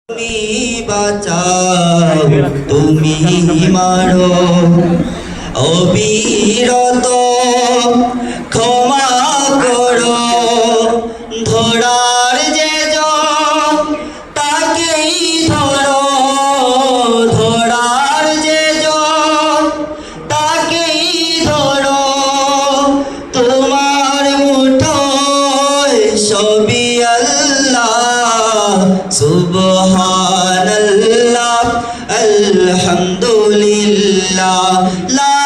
তুমি বাঁচাও তুমি মারো অবিরত ক্ষমা করো ধরার যে জন তাকেই ধরো ধরার যে জন তাকেই ধরো তোমার মুঠোয় সবই আল্লাহ সুবহানাল্লাহ আলহামদুলিল্লাহ লা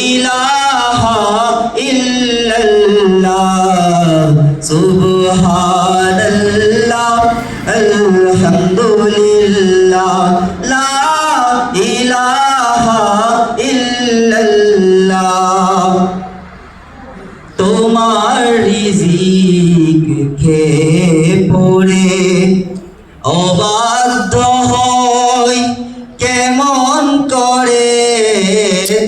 ইলাহা ইল্লাল্লাহ সুবহানাল্লাহ আলহামদুলিল্লাহ লা ইলাহা ইল্লাল্লাহ তোমার রিজিক খেয়ে পড়ে অবাধ্য হই কেমন করে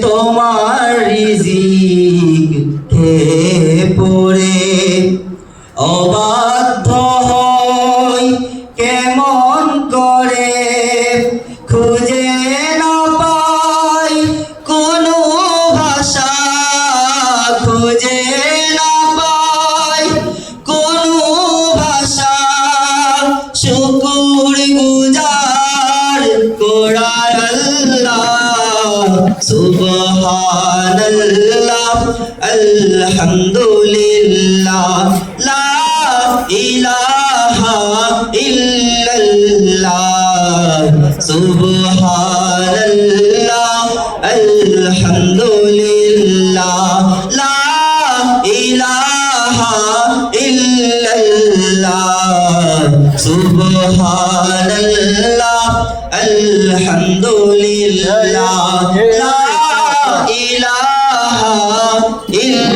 তোমার রিজিক খেয়ে পড়ে অবাধ্য হই কেমন করে খুঁজে না পাই কোনো ভাষা খুঁজে না পাই কোনো ভাষা শুকুর গুজার করার আল্লাহ সুবহানাল্লাহ আলহামদুলিল্লাহ লা ইলাহা ইল্লাল্লাহ সুবহানাল্লাহ আলহামদুলিল্লাহ লা ইলাহা ইল্লাল্লাহ সুবহানাল্লাহ আলহামদুলিল্লাহ লা ইলাহা ইল্লাল্লাহ